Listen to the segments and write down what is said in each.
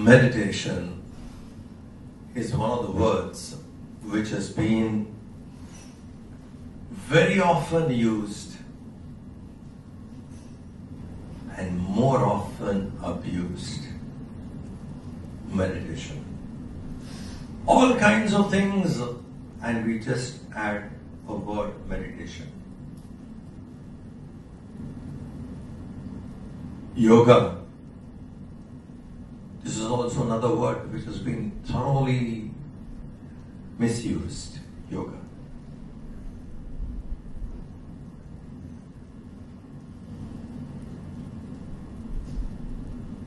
Meditation is one of the words which has been very often used and more often abused. Meditation. All kinds of things, and we just add a word meditation. Yoga. This is also another word which has been thoroughly misused. Yoga.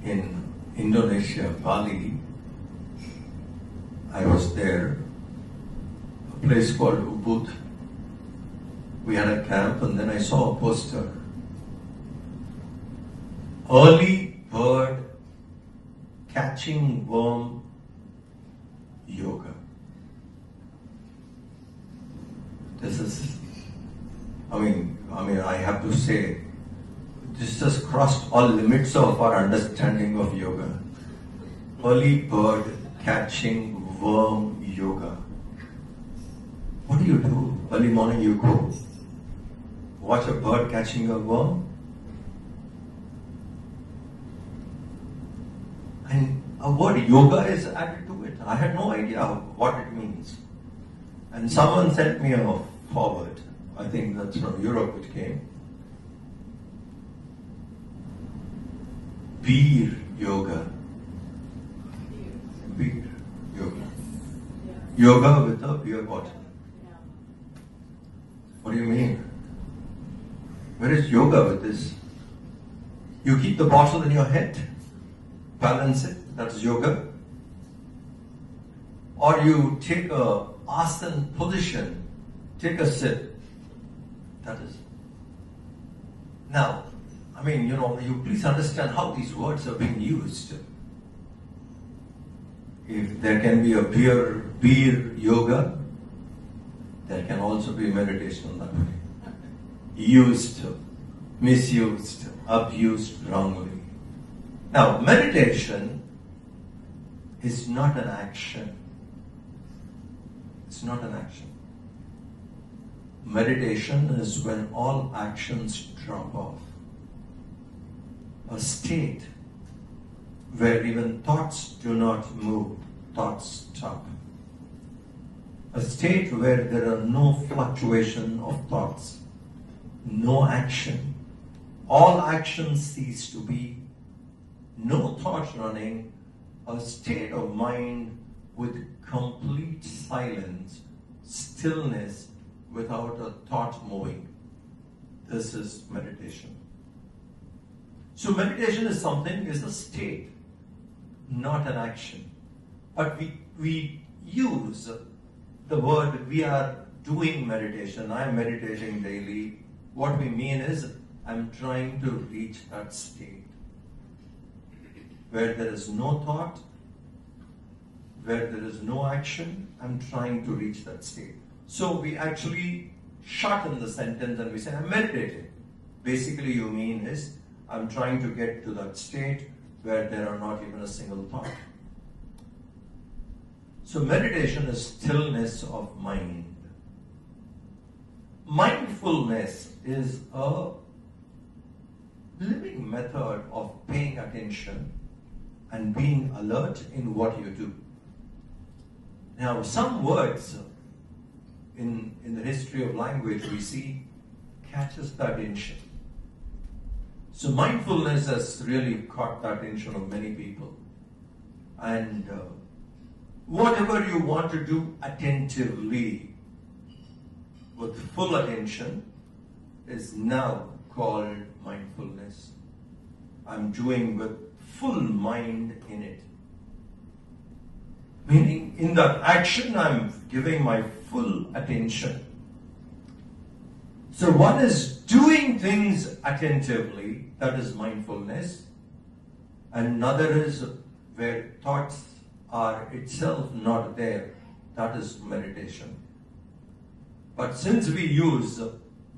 In Indonesia, Bali, I was there, a place called Ubud. We had a camp and then I saw a poster. Early bird catching worm yoga. This is, I have to say, this has crossed all limits of our understanding of yoga. Early bird catching worm yoga. What do you do? Early morning you go watch a bird catching a worm? And a word yoga is added to it. I had no idea what it means. And someone sent me a forward. I think that's from Europe it came. Beer yoga. Beer yoga. Yoga with a beer bottle. What do you mean? Where is yoga with this? You keep the bottle in your head, balance it, that's yoga. Or you take a asana position, take a sip, that is. Now, you please understand how these words are being used. If there can be a beer yoga, there can also be meditation that way. Used, misused, abused wrongly. Now, meditation is not an action. It's not an action. Meditation is when all actions drop off. A state where even thoughts do not move, thoughts stop. A state where there are no fluctuation of thoughts, no action. All actions cease to be, no thought running, a state of mind with complete silence, stillness, without a thought moving. This is meditation. So meditation is a state, not an action. But we use the word, we are doing meditation, I am meditating daily. What we mean is, I'm trying to reach that state where there is no thought, where there is no action. I'm trying to reach that state. So we actually shorten the sentence and we say, I'm meditating. Basically you mean is, I'm trying to get to that state where there are not even a single thought. So meditation is stillness of mind. Mindfulness is a living method of paying attention and being alert in what you do. Now, some words in the history of language we see catches the attention. So mindfulness has really caught the attention of many people. And whatever you want to do attentively, with full attention, is now called mindfulness. I'm doing with full mind in it. Meaning, in that action, I'm giving my full attention. So one is doing things attentively, that is mindfulness. And another is where thoughts are itself not there, that is meditation. But since we use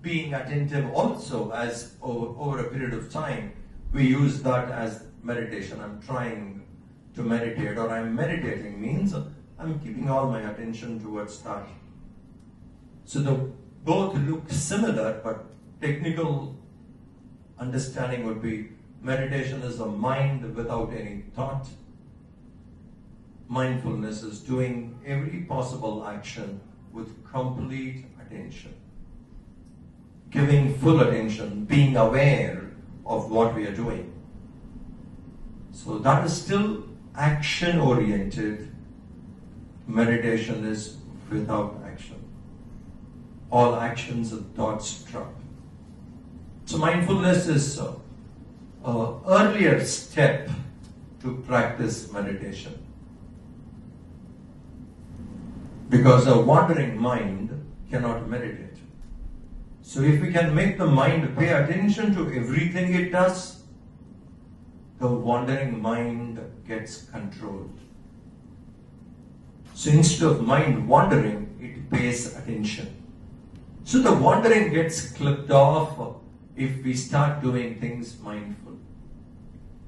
being attentive also as over a period of time, we use that as meditation. I'm trying to meditate, or I'm meditating, means I'm keeping all my attention towards that. So both look similar, but technical understanding would be meditation is a mind without any thought. Mindfulness is doing every possible action with complete attention. Giving full attention, being aware of what we are doing. So that is still action-oriented. Meditation is without action. All actions and thoughts drop. So mindfulness is an earlier step to practice meditation. Because a wandering mind cannot meditate. So if we can make the mind pay attention to everything it does, the wandering mind gets controlled. So instead of mind wandering, it pays attention. So the wandering gets clipped off if we start doing things mindful.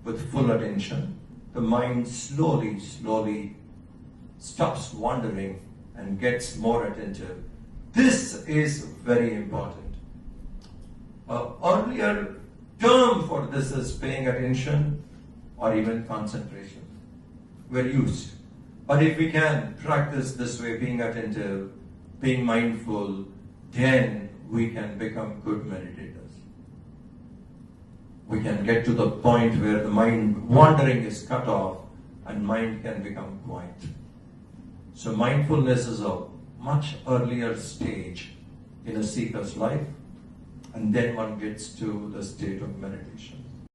With full attention, the mind slowly stops wandering and gets more attentive. This is very important. Earlier term for this is paying attention or even concentration. We're used. But if we can practice this way, being attentive, being mindful, then we can become good meditators. We can get to the point where the mind wandering is cut off and mind can become quiet. So mindfulness is a much earlier stage in a seeker's life, and then one gets to the state of meditation.